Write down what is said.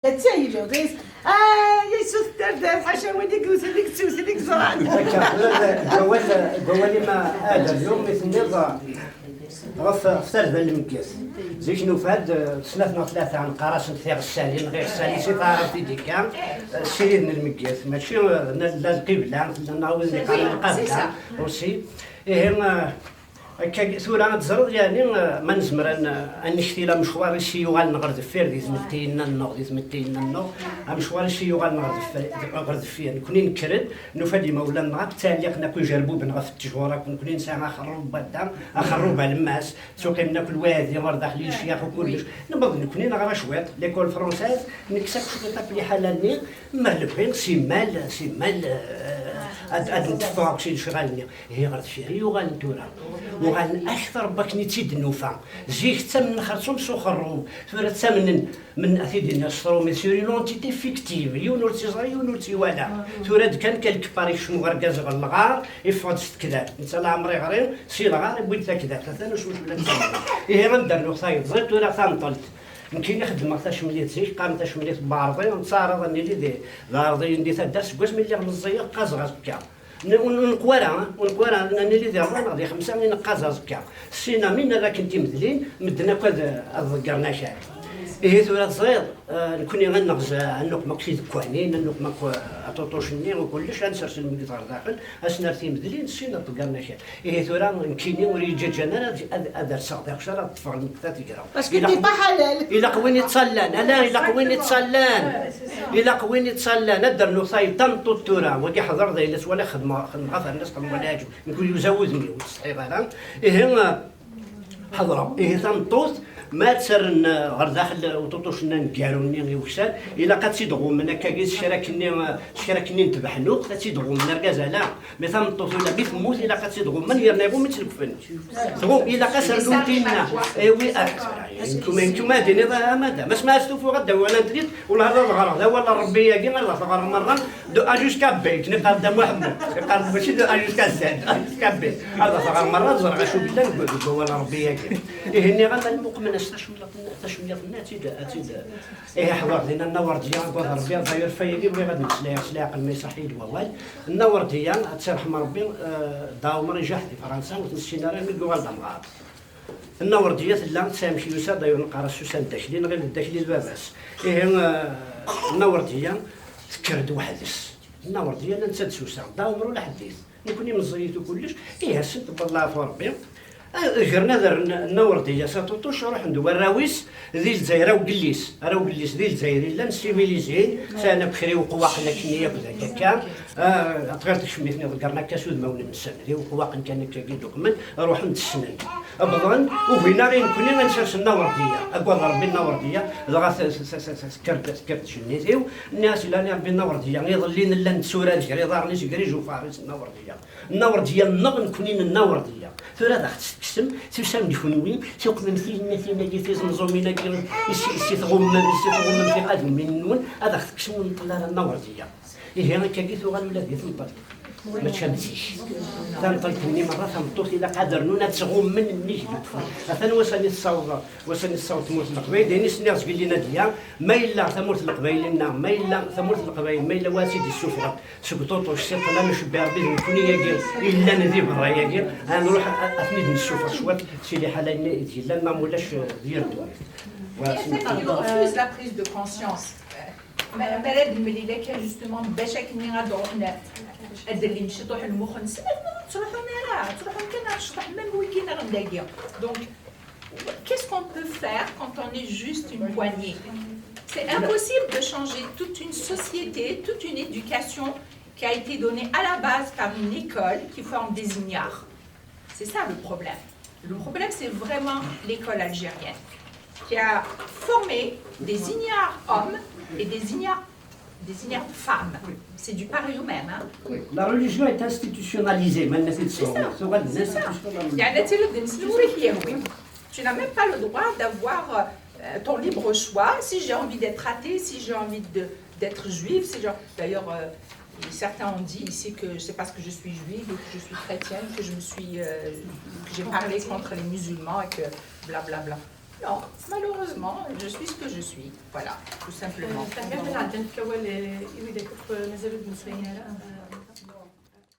تسايلو دايس يسوس الدردار حاشا وديك وسديك تسوس ديك زرع قولي ما هذا اليوم مثل غف فترة المكياس زي شنو فهاد سنتنا ثلاثة عن قراص ثيغ السالين غير السالين سي تعرف في ديكا سيرين المكياس ماشي لا القبلة نعاود القبلة وسي إيه ثورة تزرد يعني ما نزمر أن نشتي لا مشوار شي يغال نغرد فير ديز متينا النور ديز متينا النور مشوار شي يغال نغرد فير نكوني نكرد نفدي مولا نغاب تالي نكون جربو بنغف التجورة كوني نساعة خروب بدام خروب الماس سوقي ناكل وادي مرضى حليل شياخ وكلش نبغي نكوني نغرا شويط ليكول فرونساز نكسب شويط بلي حالاني مالبين سي مال أد نتفاق شي شغالني هي غرد فيها يغال نتورا وغان أكثر بكني تيد نوفا زيك تمن خرصوم سخروم ثورة تمن من أثيدين يصرو مسيوري لونتيتي فيكتيف يونورتي صغير يونورتي ولا ثورة كان كالكباري شنو غرقاز غالغار يفوت كذا نتا عمري غريم سي الغار بغيت كذا ثلاثة وش ولا تسمى إيه غندير له صايد زيت ثورة ثانطلت يمكن نخدم تاش مليت زيت قام تاش مليت بعرضي ونتصارض اني لي بعرضي ندي تدرس كواش ملي غنزيق قازغاز كا ونقوارا انني اللي دير غادي خمسه من قازاز كا سينا من راك انت مثلين مدنا كذا الذكرنا شاعر إيه ثورة صغير نكوني غنغز عنق ماكسي ذكوانين عنق ماك أطوطوشني وكلش غنسرس المقطار داخل أسنرتي مدلين سينا طقرنا شاعر إيه ثورة نكيني وري جاجانا أدر صغير شرا طفل المقطار تقرا باسكو دي با حلال إلا قويني تصلان ألا إلا قويني تصلان إلا قويني تصلان أدر نصاي تنطو التورا ودي حضر ذي لس ولا خدمة غفر الناس قم ولا أجو نقول يزودني وتصحيح إيه حضرة إيه تنطوط ما تسرن غير داخل وتطوشنا نكاروني وكسان الا قد تيدغو من كاكيس شراكني نتبحنو قد تيدغو من ركازه لا مثلا الطفل ولا بيت موت الا قد تيدغو من يرنيغو من تلكفن تغو الا قاسر لوتينا وي انتوما ديني ماذا ما سمعتو فوق غدا ولا ندريت ولا هذا الغرض لا ربي ياكي غير صغر مره دو اجوسكا بيت نقدم محمد قال ماشي دو اجوسكا زاد اجوسكا بيت هذا صغر مره زرع شو بالله نقول ولا ربي ياكي يهني غير المؤمن تشويه الناس تيدا إيه حوار دينا النور ديال قدر ربي ضير فيدي بغي غادي نسلاق ما يصحي الوال النور ديال تسرحم ربي داومر ينجح في فرنسا وتنسينا راه نلقوا غالدا مغار النور ديال لا تسامشي يوسا داير نقرا سوسان داخلين غير داخلين باباس إيه النور ديال تكرد وحدس النور ديال نتا سوسان داومر ولا حديث نكوني مزيت وكلش إيه سنت بالله فربي غير نظر النور ديال ساتوطوش روح ندو الراويس ذي الجزائر راو قليس ذي الجزائر لا نسيفيليزين سانا بخري وقواقنا كنيا كذا كان تغيرت شميتني ذكرنا كاسود مولى من السنه ذي وقواقن كان كاكي دوكمن روح نتسنن ابضان وهنا غير كنا غنسرس النور ديال اقول ربي النور ديال دغا سكرت شنيتيو الناس لا ربي النور ديال يظلين لا نتسورا جري دارني جري جو فارس النور ديال نغ نكونين النور ديال ثورة داخل تسم تسم دفنوين سوق من مثيل جي في زمزومين جي يستغمم في قدم من نون هذا تكسم نطلع النور ديال إيه أنا كجيت وقال ولا جيت نطلع ما تشمسيش تنطلقني مرة تنطوط إلى قدر نون تغم من النجم أثنى وصلني الصوت موت القبيل ديني سنيرس قال لنا ديال ما إلا ثمورت القبيل لنا ما إلا ثمورت القبيل ما إلا واسيد السفرة سكتوطو الشيط لا مش بيربي نكوني ياكل إلا ندي برا ياكل أنا نروح أثنيد من السفرة شوات سيدي حالة يجي لا ما مولاش ديال Il refuse la prise de conscience. بلد المليلة كان justement باش كنا ضعنا اللي نشطح المخ نسمع تروحوا نرا تروحوا كنا نشطح même week-end غنداقيا donc qu'est-ce qu'on peut faire quand on est juste une poignée? C'est impossible de changer toute une société, toute une éducation qui a été donnée à la base par une école qui forme des ignares. C'est ça le problème. Le problème c'est vraiment l'école algérienne qui a formé des ignares hommes et des ignares femmes. C'est du pareil au même. Hein? Oui. La religion est institutionnalisée. Tu n'as même pas le droit d'avoir ton libre choix. Si j'ai envie d'être athée, si j'ai envie d'être juive, d'ailleurs certains ont dit ici que c'est parce que je suis juive ou que je suis chrétienne que j'ai parlé contre les musulmans et que blablabla. Non, malheureusement, je suis ce que je suis. Voilà, tout simplement. فهمت عندنا كوال يريد يكف نزلوا بالنسبة